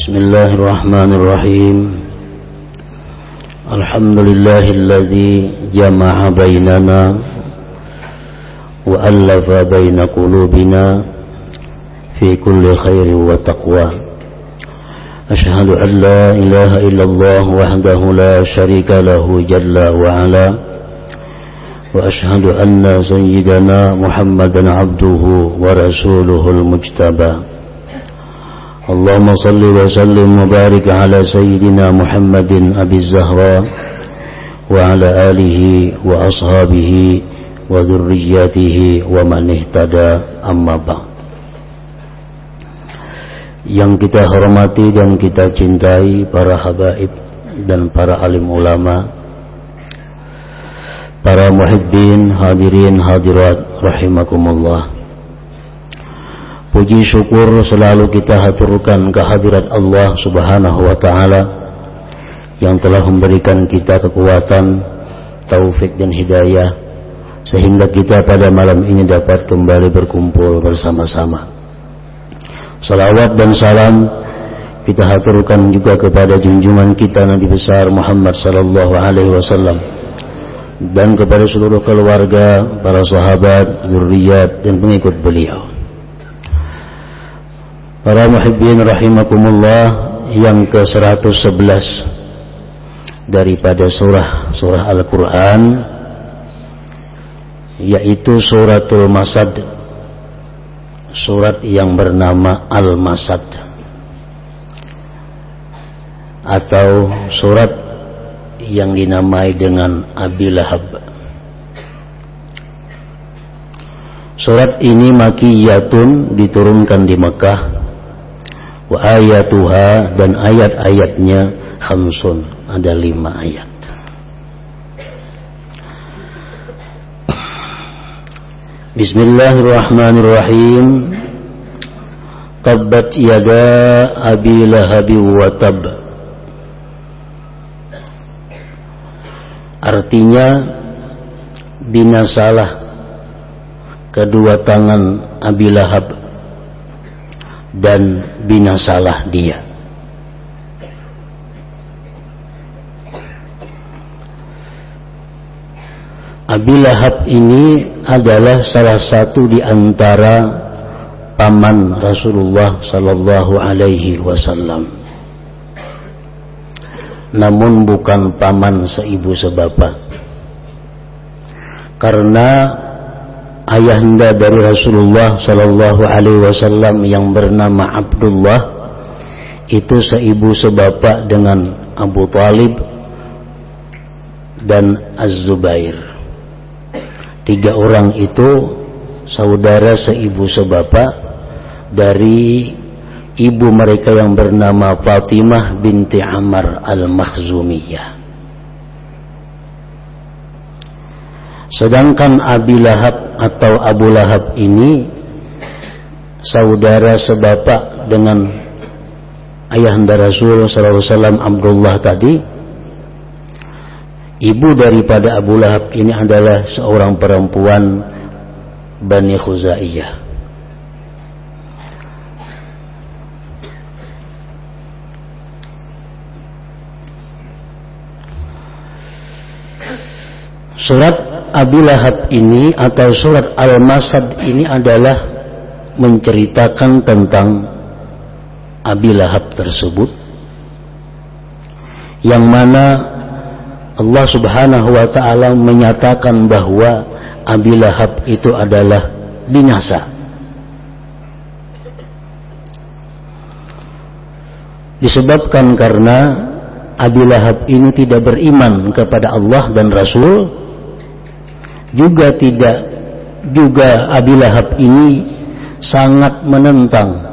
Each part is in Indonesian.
Bismillahirrahmanirrahim. Alhamdulillahilladzi jama'a bainana wa allafa baina qulubina fi kulli khairin wa taqwa. Asyhadu an la ilaha illallah wahdahu la syarika lahu jalla wa ala. Wa asyhadu anna sayyidana Muhammadan abduhu wa rasuluhul mujtaba. Allahumma salli wa sallim wa barik ala sayyidina Muhammadin Abi Zahra wa ala alihi wa ashabihi wa dhurriyyatihi wa man ihtada, amma ba'd. Yang kita hormati dan kita cintai para habaib dan para alim ulama, para muhibbin, hadirin hadirat rahimakumullah. Puji syukur selalu kita haturkan kehadirat Allah Subhanahu wa ta'ala yang telah memberikan kita kekuatan, taufik dan hidayah sehingga kita pada malam ini dapat kembali berkumpul bersama-sama. Salawat dan salam kita haturkan juga kepada junjungan kita Nabi besar Muhammad sallallahu alaihi wasallam dan kepada seluruh keluarga, para sahabat, zuriat dan pengikut beliau. Para muhibbin rahimakumullah, yang ke-111 daripada surah Al-Quran, yaitu suratul Masad, surat yang bernama Al-Masad, atau surat yang dinamai dengan Abi Lahab. Surat ini makiyatun, diturunkan di Mekah. Wa ayatuha, dan ayat-ayatnya khamsun, ada 5 ayat. Bismillahirrahmanirrahim. Tabbat yada abi lahabi wa tab. Artinya, binasalah kedua tangan Abi Lahab dan binasalah dia. Abi Lahab ini adalah salah satu di antara paman Rasulullah sallallahu alaihi wasallam. Namun bukan paman seibu sebapak. Karena ayahanda dari Rasulullah sallallahu alaihi wasallam yang bernama Abdullah itu seibu sebapak dengan Abu Talib dan Az-Zubair. 3 orang itu saudara seibu sebapak dari ibu mereka yang bernama Fatimah binti Amr al-Makhzumiyah. Sedangkan Abi Lahab atau Abu Lahab ini saudara sebapak dengan ayahanda Rasul sallallahu alaihi wasallam Abdullah tadi. Ibu daripada Abu Lahab ini adalah seorang perempuan Bani Khuzaiyah. Surat Abi Lahab ini atau surat Al-Masad ini adalah menceritakan tentang Abi Lahab tersebut, yang mana Allah Subhanahu wa ta'ala menyatakan bahwa Abi Lahab itu adalah binasa. Disebabkan karena Abi Lahab ini tidak beriman kepada Allah dan Rasul. Juga Abi Lahab ini sangat menentang,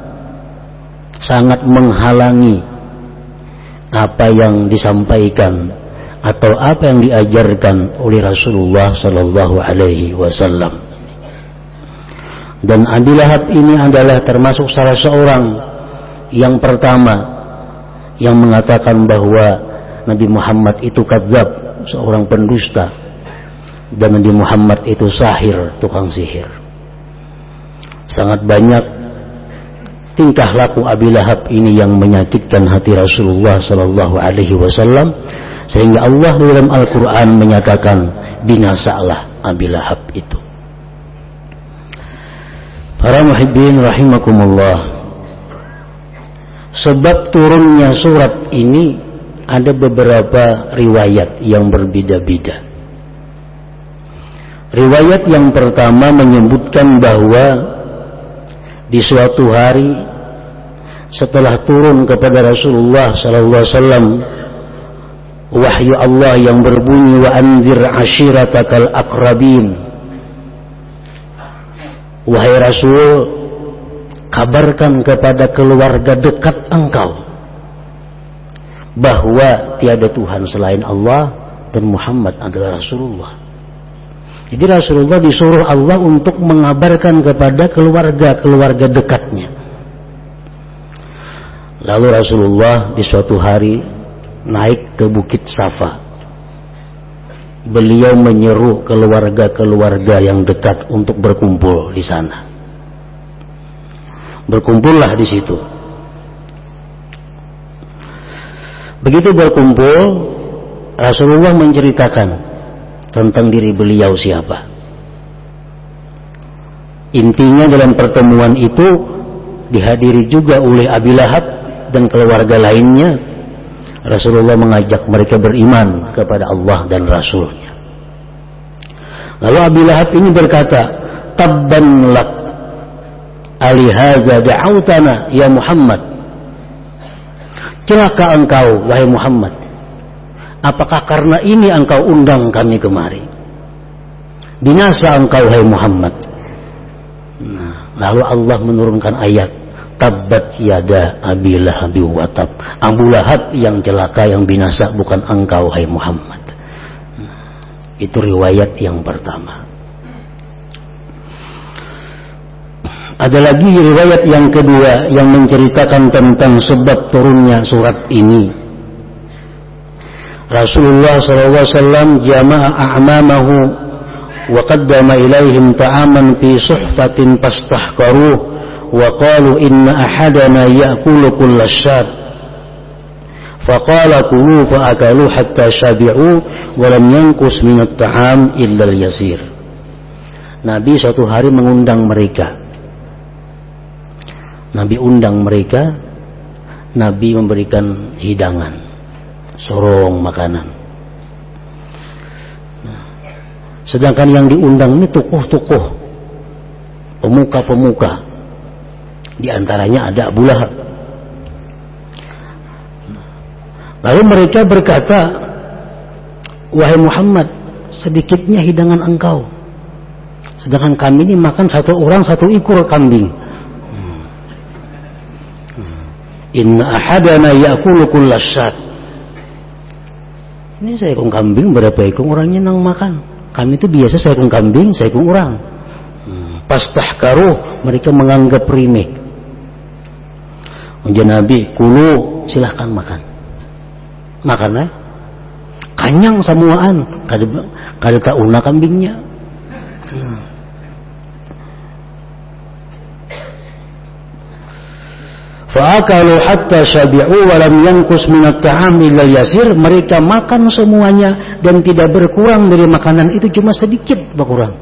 sangat menghalangi apa yang disampaikan atau apa yang diajarkan oleh Rasulullah sallallahu alaihi wasallam. Dan Abi Lahab ini adalah termasuk salah seorang yang pertama yang mengatakan bahwa Nabi Muhammad itu kadzab, seorang pendusta, dan Nabi Muhammad itu sahir, tukang sihir. Sangat banyak tingkah laku Abi Lahab ini yang menyakitkan hati Rasulullah sallallahu alaihi wasallam, sehingga Allah dalam Al-Qur'an menyatakan binasalah Abi Lahab itu. Para muhibbin rahimakumullah, sebab turunnya surat ini ada beberapa riwayat yang berbeda-beda. Riwayat yang pertama menyebutkan bahwa di suatu hari setelah turun kepada Rasulullah sallallahu alaihi wasallam wahyu Allah yang berbunyi wa anzir ashiratakal aqrabin, wahai Rasul, kabarkan kepada keluarga dekat engkau bahwa tiada Tuhan selain Allah dan Muhammad adalah Rasulullah. Jadi Rasulullah disuruh Allah untuk mengabarkan kepada keluarga dekatnya. Lalu Rasulullah di suatu hari naik ke Bukit Safa. Beliau menyeru keluarga yang dekat untuk berkumpul di sana. Berkumpullah di situ. Begitu berkumpul, Rasulullah menceritakan tentang diri beliau siapa. Intinya dalam pertemuan itu dihadiri juga oleh Abi Lahab dan keluarga lainnya. Rasulullah mengajak mereka beriman kepada Allah dan Rasulnya. Lalu Abi Lahab ini berkata, tabban lak alihaza da'autana ya Muhammad. Celaka engkau wahai Muhammad, apakah karena ini engkau undang kami kemari? Binasa engkau wahai Muhammad. Lalu Allah menurunkan ayat, tabbat yada Abi Lahab wa tab. Abu Lahab yang celaka, yang binasa, bukan engkau wahai Muhammad. Itu riwayat yang pertama. Ada lagi riwayat yang kedua yang menceritakan tentang sebab turunnya surat ini. Rasulullah SAW jama'a a'mamahu wa qaddama ilaihim ta'aman fi suhfatin fastahkaruh wa qalu inna ahadana ya'kulu kulla syad faqala kulu fa'akalu hatta syabi'u wa lam yankus minat ta'am illa al-yasir. Nabi suatu hari mengundang mereka. Nabi undang mereka, Nabi memberikan hidangan, sorong makanan. Sedangkan yang diundang ini tokoh-tokoh, pemuka-pemuka. Di antaranya ada Abu Lahab. Lalu mereka berkata, wahai Muhammad, sedikitnya hidangan engkau, sedangkan kami ini makan satu orang satu ekor kambing. Inna ahadana ya'kulu kulla syad. Ini seekor kambing berapa ekor orangnya nang makan. Kami itu biasa seekor kambing, seekor orang. Pastahkaruh, mereka menganggap remeh. Ujian Nabi, kulu, silahkan makan. Makanlah. Kanyang samuaan, kada tauna kambingnya. Fa'akalu hatta syabi'u wa lam yankus minat ta'am illa yasir. Mereka makan semuanya dan tidak berkurang dari makanan itu, cuma sedikit berkurang.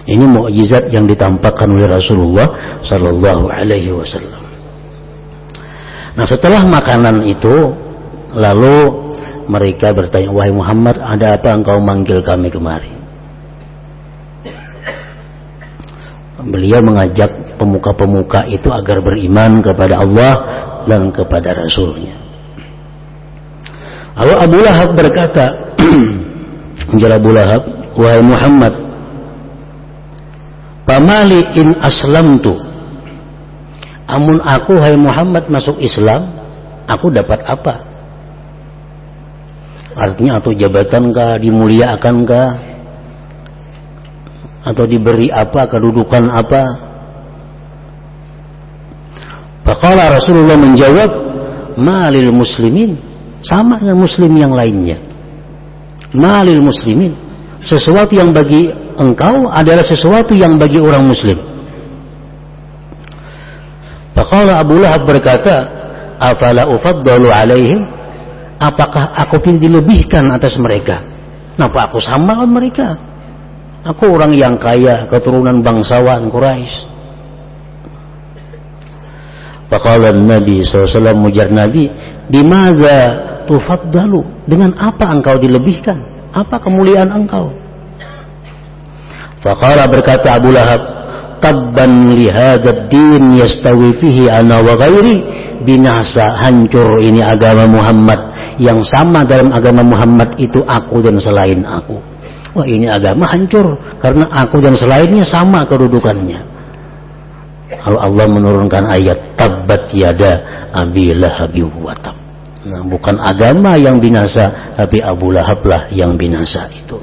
Ini mukjizat yang ditampakkan oleh Rasulullah sallallahu alaihi wasallam. Nah, setelah makanan itu, lalu mereka bertanya, wahai Muhammad, ada apa engkau manggil kami kemari? Beliau mengajak pemuka-pemuka itu agar beriman kepada Allah dan kepada Rasulnya. Lalu Abu Lahab berkata, Abu Lahab, wahai Muhammad, pamali in aslamtu, amun aku wahai Muhammad masuk Islam, aku dapat apa? Artinya atau jabatan kah, dimuliakan kah, atau diberi apa, kedudukan apa? Faqala Rasulullah menjawab, malil muslimin, sama dengan muslim yang lainnya. Malil muslimin, sesuatu yang bagi engkau adalah sesuatu yang bagi orang muslim. Faqala Abu Lahab berkata, afala ufaddalu alaihim, apakah aku tidak dilebihkan atas mereka? Kenapa aku sama dengan mereka? Aku orang yang kaya, keturunan bangsawan Quraisy. Faqala Nabi SAW, mujar Nabi, bimadza tufaddalu, dengan apa engkau dilebihkan? Apa kemuliaan engkau? Faqala, berkata Abu Lahab, tabban li hadzal din yastawi fihi ana wa ghairi, binasa, hancur ini agama Muhammad, yang sama dalam agama Muhammad itu aku dan selain aku. Wah, ini agama hancur karena aku dan selainnya sama kedudukannya. Kalau Allah menurunkan ayat tabbat yada abi lahabi wa tab, nah, bukan agama yang binasa, tapi Abu Lahab lah yang binasa itu.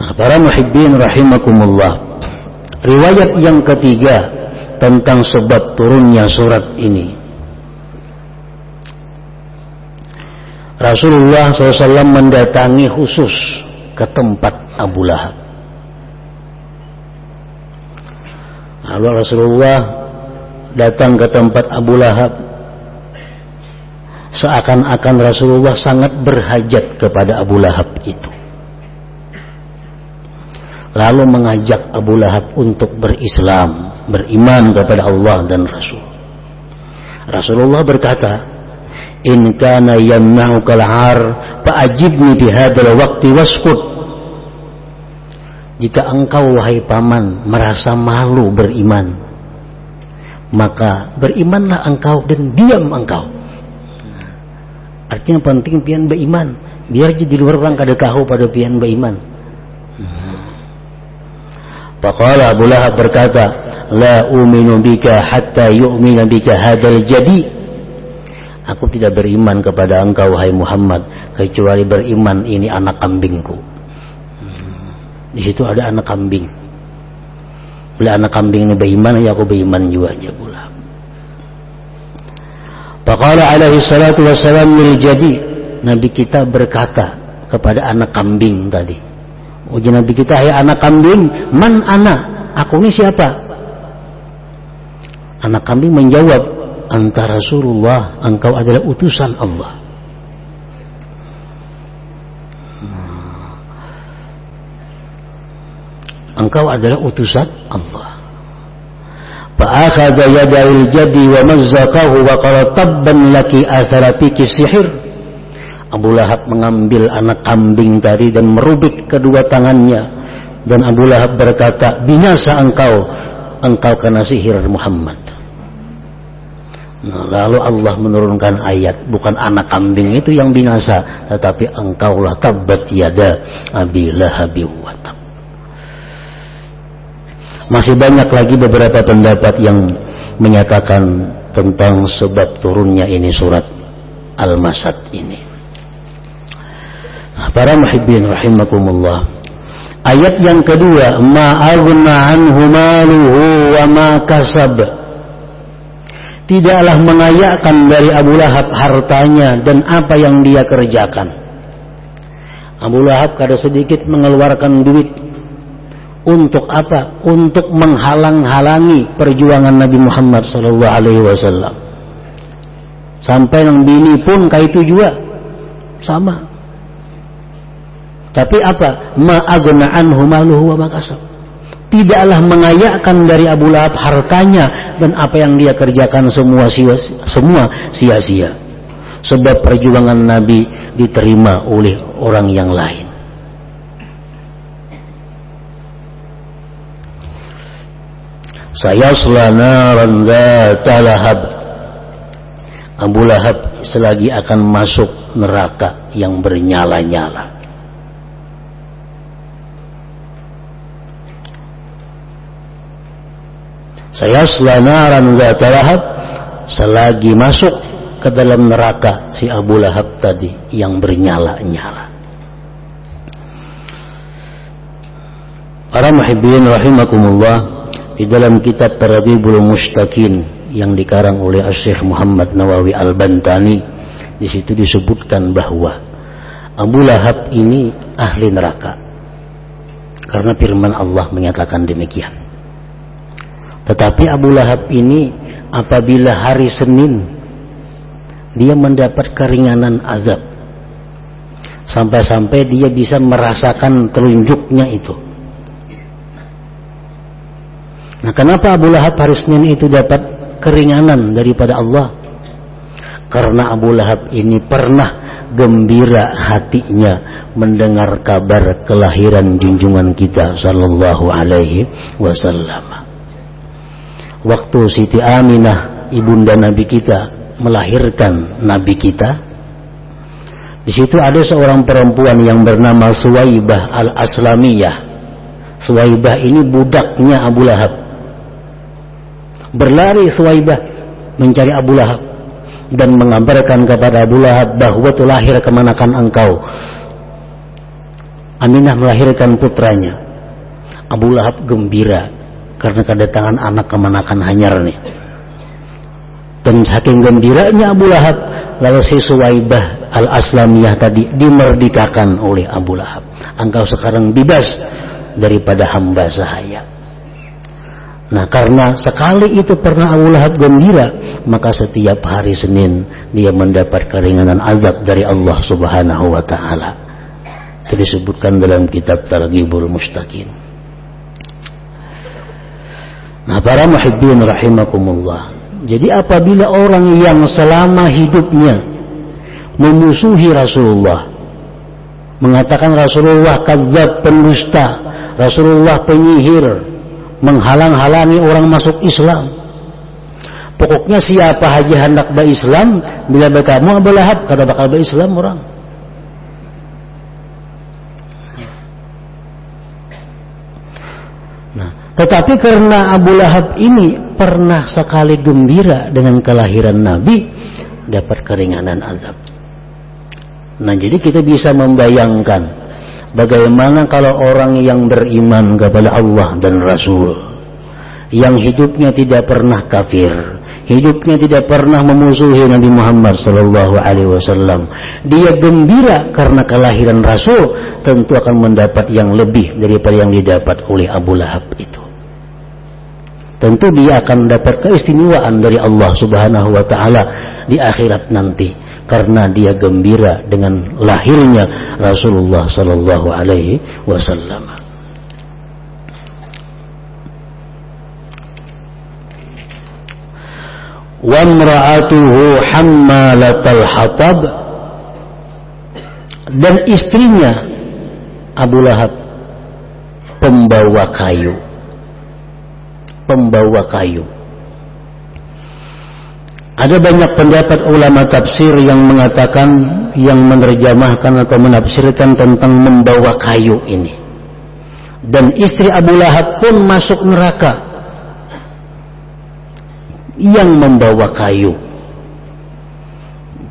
Nah, para muhibbin rahimakumullah, riwayat yang ketiga tentang sebab turunnya surat ini. Rasulullah SAW mendatangi khusus ke tempat Abu Lahab. Lalu Rasulullah datang ke tempat Abu Lahab, seakan-akan Rasulullah sangat berhajat kepada Abu Lahab itu. Lalu mengajak Abu Lahab untuk berislam, beriman kepada Allah dan Rasul. Rasulullah berkata, in kana yamna'uka al-'ar fa'ajibni bihadzal waqti waskut. Jika engkau wahai paman merasa malu beriman, maka berimanlah engkau dan diam engkau. Artinya penting pian beriman, biar jadi luar orang kada kahu pada pian beriman. Faqala Abu Lahab berkata, la uminu bika hatta yu'mina bika hadzal jadi. Aku tidak beriman kepada engkau wahai Muhammad kecuali beriman ini anak kambingku. Di situ ada anak kambing. Bila anak kambing ini beriman, ya aku beriman juga aja pula. Faqala alaihi salatu wassalam lil jadi, Nabi kita berkata kepada anak kambing tadi. Uji Nabi kita, hai anak kambing, man ana, aku ini siapa? Anak kambing menjawab, anta Rasulullah, engkau adalah utusan Allah. Engkau adalah utusan Allah. Fa'akhadha yada'il jadi wa mazzaqahu wa qala tabban laki athara fiki sihir. Abu Lahab mengambil anak kambing tadi dan merubik kedua tangannya, dan Abu Lahab berkata, binasa engkau kena sihir Muhammad. Nah, lalu Allah menurunkan ayat, bukan anak kambing itu yang binasa, tetapi engkaulah tabbat yada abi lahabi wa tab. Masih banyak lagi beberapa pendapat yang menyatakan tentang sebab turunnya ini surat Al-Masad ini. Nah, para muhibbin rahimakumullah, ayat yang kedua, ma aghna anhu maluhu wa ma kasab, tidaklah mengayakkan dari Abu Lahab hartanya dan apa yang dia kerjakan. Abu Lahab kada sedikit mengeluarkan duit. Untuk apa? Untuk menghalang-halangi perjuangan Nabi Muhammad SAW. Sampai yang bini pun kayak itu juga sama. Tapi apa? Ma aghna anhu maluhu wa ma kasab. Tidaklah mengayakkan dari Abu Lahab hartanya dan apa yang dia kerjakan semua sia-sia. Sebab perjuangan Nabi diterima oleh orang yang lain. Sayasla naran dzata lahab. Abu Lahab selagi akan masuk neraka yang bernyala-nyala. Sayasla naran dzata lahab, selagi masuk ke dalam neraka si Abu Lahab tadi yang bernyala-nyala. Para muhibbin rahimakumullah, di dalam kitab Targhibul Mushtaqin yang dikarang oleh Syekh Muhammad Nawawi Al-Bantani, di situ disebutkan bahwa Abu Lahab ini ahli neraka karena firman Allah menyatakan demikian. Tetapi Abu Lahab ini apabila hari Senin dia mendapat keringanan azab, sampai-sampai dia bisa merasakan telunjuknya itu. Nah, kenapa Abu Lahab hari Senin itu dapat keringanan daripada Allah? Karena Abu Lahab ini pernah gembira hatinya mendengar kabar kelahiran junjungan kita sallallahu alaihi wasallam. Waktu Siti Aminah ibunda Nabi kita melahirkan Nabi kita, di situ ada seorang perempuan yang bernama Suwaibah al-Aslamiyah. Suwaibah ini budaknya Abu Lahab. Berlari Suwaibah mencari Abu Lahab dan mengabarkan kepada Abu Lahab bahwa telah lahir kemanakan engkau. Aminah melahirkan putranya. Abu Lahab gembira karena kedatangan anak kemanakan hanyar nih. Dan saking gembiranya Abu Lahab, lalu si Suwaibah al-Aslamiyah tadi dimerdekakan oleh Abu Lahab. Engkau sekarang bebas daripada hamba sahaya. Nah, karena sekali itu pernah Abu Lahab gembira, maka setiap hari Senin dia mendapat keringanan azab dari Allah Subhanahu wa taala. Itu disebutkan dalam kitab Targhibul Mustaqim. Nah, para muhibbin rahimakumullah. Jadi apabila orang yang selama hidupnya memusuhi Rasulullah, mengatakan Rasulullah kadzdzab, pendusta, Rasulullah penyihir, menghalang-halangi orang masuk Islam, pokoknya siapa aja hendak berislam, bila berkamu Abu Lahab kata bakal berislam orang. Nah, tetapi karena Abu Lahab ini pernah sekali gembira dengan kelahiran Nabi, dapat keringanan azab. Nah, jadi kita bisa membayangkan bagaimana kalau orang yang beriman kepada Allah dan Rasul, yang hidupnya tidak pernah kafir, hidupnya tidak pernah memusuhi Nabi Muhammad sallallahu alaihi wasallam, dia gembira karena kelahiran Rasul, tentu akan mendapat yang lebih daripada yang didapat oleh Abu Lahab itu. Tentu dia akan dapat keistimewaan dari Allah Subhanahu wa taala di akhirat nanti, karena dia gembira dengan lahirnya Rasulullah sallallahu alaihi wasallam. Wa imra'atuhu hammalatal hatab, dan istrinya Abu Lahab pembawa kayu. Pembawa kayu. Ada banyak pendapat ulama tafsir yang mengatakan, yang menerjemahkan atau menafsirkan tentang membawa kayu ini. Dan istri Abu Lahab pun masuk neraka yang membawa kayu.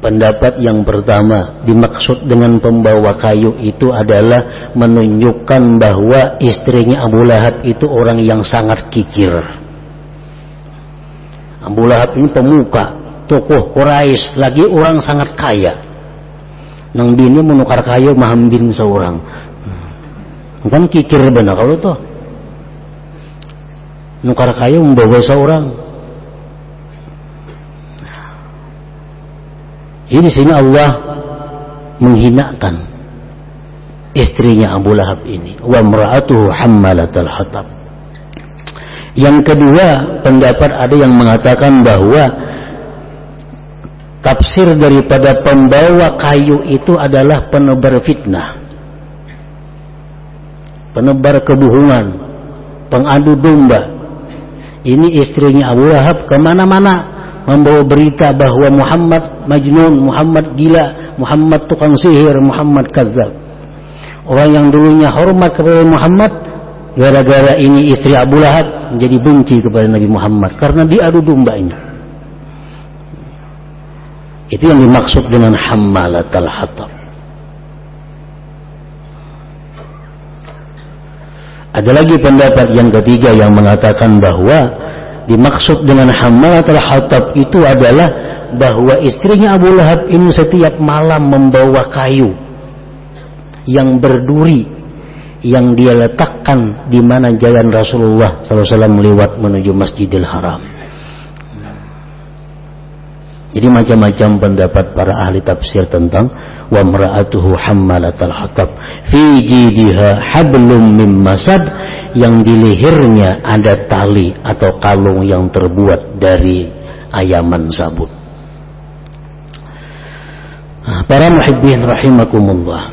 Pendapat yang pertama, dimaksud dengan pembawa kayu itu adalah menunjukkan bahwa istrinya Abu Lahab itu orang yang sangat kikir. Abu Lahab ini pemuka, tokoh Quraisy, lagi orang sangat kaya. Nang bini menukar kayu mahambin seorang. Kan kikir benar kalau tuh. Nukar kayu membawa seorang. Jadi di sini Allah menghinakan istrinya Abu Lahab ini. Wa imra'atuhu hammalatal hatab. Yang kedua, pendapat ada yang mengatakan bahwa tafsir daripada pembawa kayu itu adalah penebar fitnah, penebar kebohongan, pengadu domba. Ini istrinya Abu Lahab kemana-mana membawa berita bahwa Muhammad majnun, Muhammad gila, Muhammad tukang sihir, Muhammad kadzdzab. Orang yang dulunya hormat kepada Muhammad, gara-gara ini istri Abu Lahab menjadi benci kepada Nabi Muhammad karena diadu dombanya. Itu yang dimaksud dengan hammalatal hatab. Ada lagi pendapat yang ketiga yang mengatakan bahwa dimaksud dengan hammalatul hatab itu adalah bahwa istrinya Abu Lahab ini setiap malam membawa kayu yang berduri, yang dia letakkan di mana jalan Rasulullah SAW lewat menuju Masjidil Haram. Jadi macam-macam pendapat para ahli tafsir tentang wa mar'atuhu hammalatal hatab fi jidiha hablum mim masad, yang di lehernya ada tali atau kalung yang terbuat dari ayaman sabut. Para muhibbin rahimakumullah,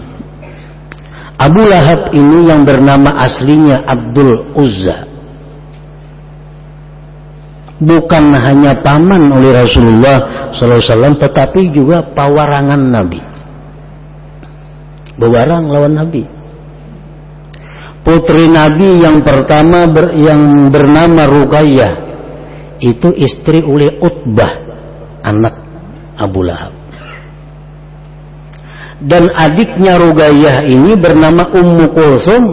Abu Lahab ini yang bernama aslinya Abdul Uzza, bukan hanya paman oleh Rasulullah SAW, tetapi juga pawarangan Nabi, bewarang lawan Nabi. Putri Nabi yang pertama yang bernama Ruqayyah itu istri oleh Utbah, anak Abu Lahab. Dan adiknya Ruqayyah ini bernama Ummu Kulsum,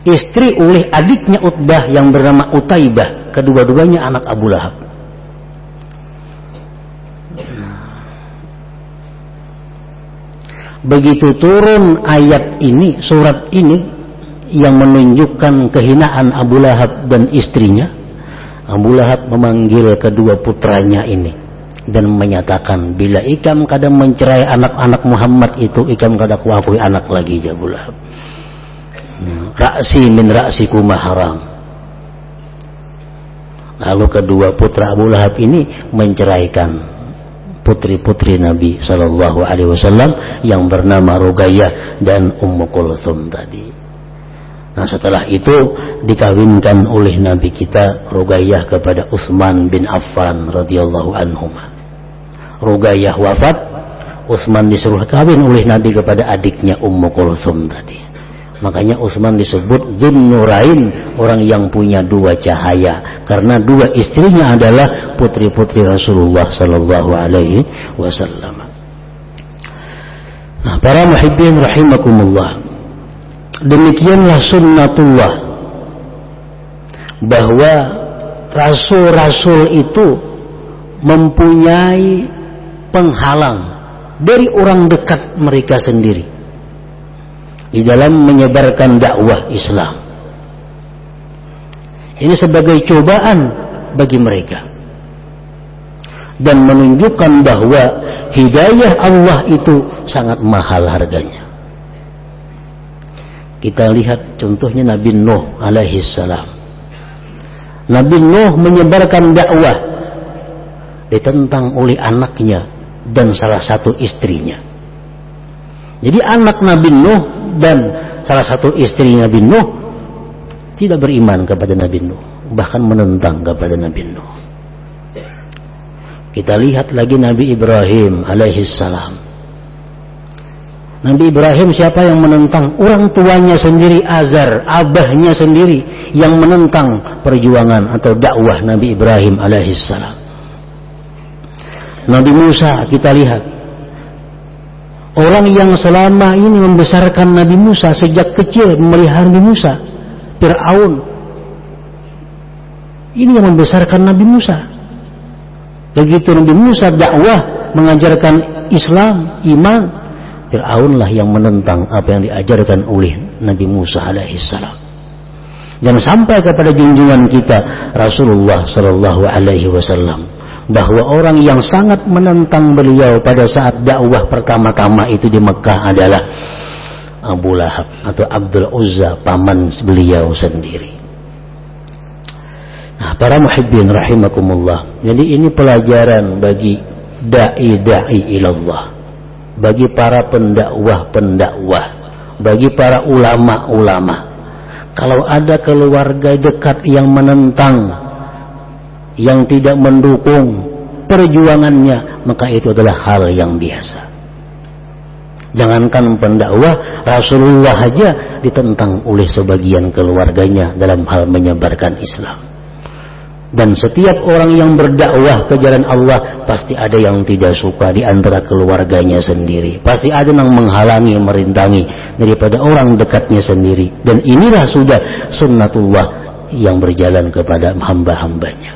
istri oleh adiknya Utbah yang bernama Utaibah. Kedua-duanya anak Abu Lahab. Begitu turun ayat ini, surat ini yang menunjukkan kehinaan Abu Lahab dan istrinya, Abu Lahab memanggil kedua putranya ini dan menyatakan, bila ikam kadang mencerai anak-anak Muhammad itu, ikam kadang kuakui anak lagi ya Abu Lahab. Ra'si min ra'sikuma haram. Lalu kedua putra Abu Lahab ini menceraikan putri-putri Nabi Sallallahu Alaihi Wasallam yang bernama Ruqayyah dan Ummu Kulsum tadi. Nah, setelah itu dikawinkan oleh Nabi kita Ruqayyah kepada Utsman bin Affan radhiyallahu anhu. Ruqayyah wafat, Utsman disuruh kawin oleh Nabi kepada adiknya Ummu Kulsum tadi. Makanya Utsman disebut Dzunnurain, orang yang punya dua cahaya, karena dua istrinya adalah putri-putri Rasulullah sallallahu alaihi wasallam. Nah, para muhibbin rahimakumullah, demikianlah sunnatullah, bahwa rasul-rasul itu mempunyai penghalang dari orang dekat mereka sendiri di dalam menyebarkan dakwah Islam. Ini sebagai cobaan bagi mereka dan menunjukkan bahwa hidayah Allah itu sangat mahal harganya. Kita lihat contohnya Nabi Nuh alaihi salam. Nabi Nuh menyebarkan dakwah ditentang oleh anaknya dan salah satu istrinya. Jadi anak Nabi Nuh dan salah satu istri Nabi Nuh tidak beriman kepada Nabi Nuh, bahkan menentang kepada Nabi Nuh. Kita lihat lagi Nabi Ibrahim alaihissalam. Nabi Ibrahim siapa yang menentang? Orang tuanya sendiri, Azar, abahnya sendiri yang menentang perjuangan atau dakwah Nabi Ibrahim alaihissalam. Nabi Musa kita lihat, orang yang selama ini membesarkan Nabi Musa sejak kecil, memelihara Nabi Musa, Fir'aun. Ini yang membesarkan Nabi Musa. Begitu Nabi Musa dakwah mengajarkan Islam, iman, Fir'aunlah yang menentang apa yang diajarkan oleh Nabi Musa alaihissalam. Dan sampai kepada junjungan kita Rasulullah sallallahu alaihi wasallam, bahwa orang yang sangat menentang beliau pada saat dakwah pertama-tama itu di Mekah adalah Abu Lahab atau Abdul Uzza, paman beliau sendiri. Nah, para muhibbin rahimakumullah, jadi ini pelajaran bagi da'i ilallah, bagi para pendakwah, bagi para ulama-ulama. Kalau ada keluarga dekat yang menentang, yang tidak mendukung perjuangannya, maka itu adalah hal yang biasa. Jangankan pendakwah, Rasulullah saja ditentang oleh sebagian keluarganya dalam hal menyebarkan Islam. Dan setiap orang yang berdakwah ke jalan Allah pasti ada yang tidak suka di antara keluarganya sendiri. Pasti ada yang menghalangi, merintangi daripada orang dekatnya sendiri. Dan inilah sudah sunnatullah yang berjalan kepada hamba-hambanya.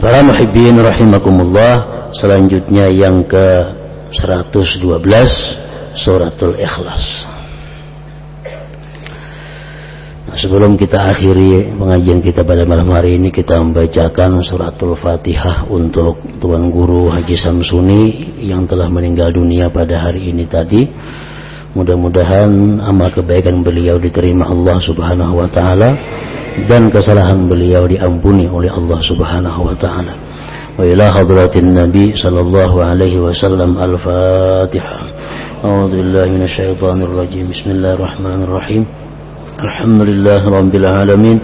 Para muhibbin rahimakumullah, selanjutnya yang ke 112 suratul Ikhlas. Sebelum kita akhiri pengajian kita pada malam hari ini, kita membacakan suratul Fatihah untuk Tuan Guru Haji Samsuni yang telah meninggal dunia pada hari ini tadi. Mudah-mudahan amal kebaikan beliau diterima Allah Subhanahu wa taala dan kesalahan beliau diampuni oleh Allah Subhanahu wa taala. Wa ila hadratin Nabi sallallahu alaihi wasallam al-Fatihah. A'udzu billahi minasyaitonir rajim. Bismillahirrahmanirrahim. Alhamdulillah rabbil alamin.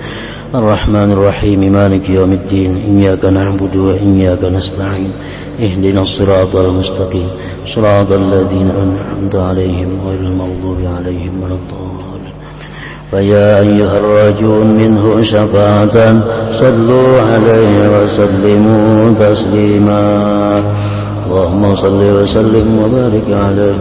Arrahmanir rahim. Maliki yaumiddin. Iyyaka na'budu wa iyyaka nasta'in. Ihdinas siratal mustaqim. Siratal ladzina an'amta 'alaihim ghairil maghdubi 'alaihim waladdallin. فيا أيها الراجون منه شفاعة صلوا عليه وسلموا تسليما اللهم صل وسلم وبارك عليه.